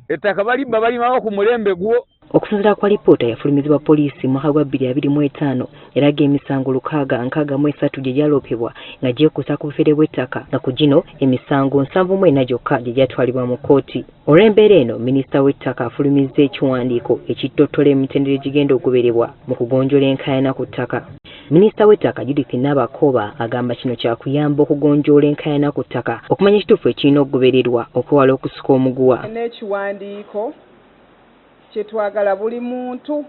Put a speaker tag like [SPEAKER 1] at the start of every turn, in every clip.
[SPEAKER 1] ettaka balibba balimawo ku mulembe gwo.
[SPEAKER 2] Okusinziira kwa lipoota yafulumizibwa poliisi mu mwaka gwa 2025 eraga emisango 663 gye gyaloopebwa nga gyekuusa ku bufere bw'ettaka nga ku gino emisango 74 gyokka gye gyatwalibwa mu kkooti. Olw'embeera eno minisita w'ettaka afulumizza ekiwandiiko ekitottola emitendera egigenda okugobererwa mu kugonjoola enkaayana ku ttaka. Minisita w'ettaka Judith Nabakooba agamba kino kyakuyamba okugonjoola enkaayana ku ttaka okumanya ekituufu ekirina okugobererwa okwewala okusuka omuguwa.
[SPEAKER 3] N'ekiwandiiko kyetwagala buli muntu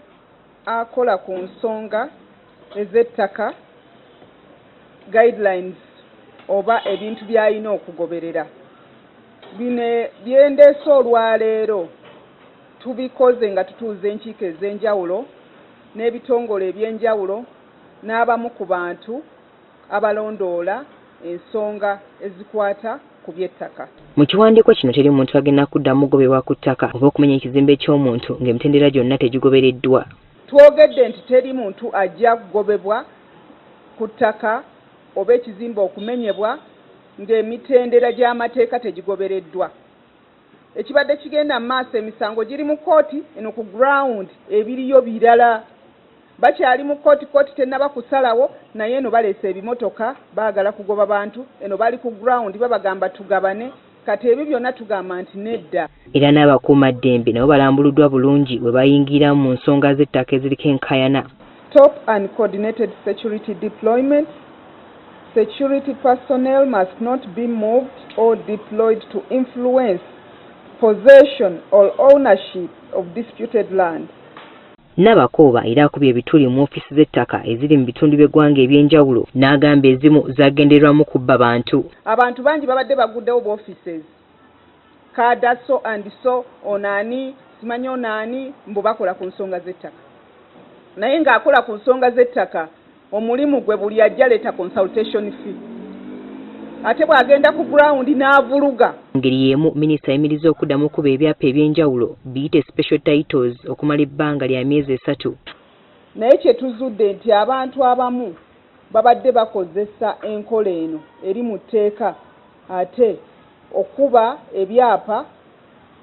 [SPEAKER 3] akola ku nsonga ez'ettaka guidelines oba ebintu by'alina okugoberera. Bino byendeese olwaleero tubikoze nga tutuuza enkiiko ez'enjawulo n'ebitongole eby'enjawulo n'abamu ku bantu abalondoola ensonga ezikwata ku by'ettaka.
[SPEAKER 2] Mu kiwandiiko kino teri muntu agenda kuddamu kugobebwa ku ttaka oba okumenya ekizimbe ky'omuntu ng'emitendera gyonna tegigobereddwa.
[SPEAKER 3] Twogedde nti teri muntu ajja kugobebwa ku ttaka oba ekizimbe okumenyebwa ng'emitendera gy'amateeka tegigobereddwa. Ekibadde kigenda mu maaso emisango giri mu kkooti eno ku ground ebiriyo birala. Bakyali mu kkooti tennaba kusalawo naye eno baleese ebimotoka baagala kugoba bantu eno bali ku ground babagamba tugabane kati ebyo byonna tugamba nti nedda.
[SPEAKER 2] Era n'abakuumaddembe nabo balambuluddwa bulungi bwe bayingira mu nsonga z'ettaka eziriko enkaayana.
[SPEAKER 3] Top and coordinated security deployment. Security personnel must not be moved or deployed to influence possession or ownership of disputed land.
[SPEAKER 2] Nabakooba era akubye ebituli mu ofiisi z'ettaka eziri mu bitundu by'eggwanga eby'enjawulo n'agamba ezimu zagenderwamu kubba bantu.
[SPEAKER 3] Abantu bangi babadde baguddewo bu offices. Kada so and so onani simanyi onani mbu bakola ku nsonga z'ettaka. Naye ng'akola ku nsonga z'ettaka omulimu gwe buli ajja leeta consultation fee. Ate bw'agenda ku ground n'avuluga.
[SPEAKER 2] Ngeri y'emu minisita ayimiriza okuddamu kuba ebyapa eby'enjawulo biyite special titles okumala ebbanga lya myezi 3.
[SPEAKER 3] Naye kye tuzudde nti abantu abamu babadde bakozesa enkola eno eri mu tteeka ate okuba ebyapa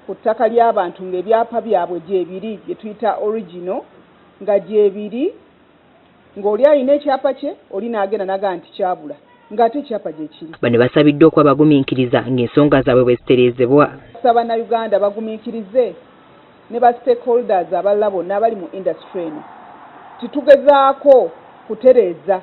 [SPEAKER 3] ku ttaka ly'abantu ng'ebyapa byabwe gyebiri bye tuyita original nga gyebiri ng'oli alina ekyapa kye oli n'agenda naga nti kyabula ng'ate ekyapa gye kiri.
[SPEAKER 2] Bano basabiddwa okuba bagumiikiriza ng'ensonga zaabwe bwe zitereezebwa.
[SPEAKER 3] Bannayuganda bagumiikirize ne ba stakeholders abalala bonna abali mu industry eno titugezaako kutereeza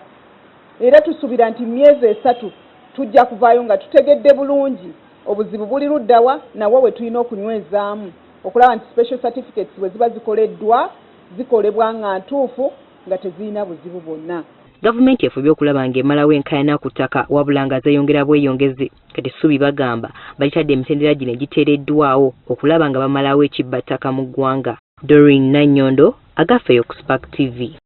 [SPEAKER 3] era tusuubira nti myezi 3 tujja kuvaayo nga tutegedde bulungi obuzibu buli luddawa nawo we tulina okunywezaamu okulaba nti special certificates bwe ziba zikoleddwa zikolebwa nga ntuufu nga tezirina buzibu bwonna.
[SPEAKER 2] Gavumenti efubye okulaba ng'emalawo enkaayana ku ttaka wabula nga zeeyongera bweyongezi kati Ssuubi bagamba balitadde emitendera gino egiteereddwawo okulaba nga bamalawo ekibbattaka mu ggwanga. Doreen Nannyondo, Agafeyo ku Spark TV.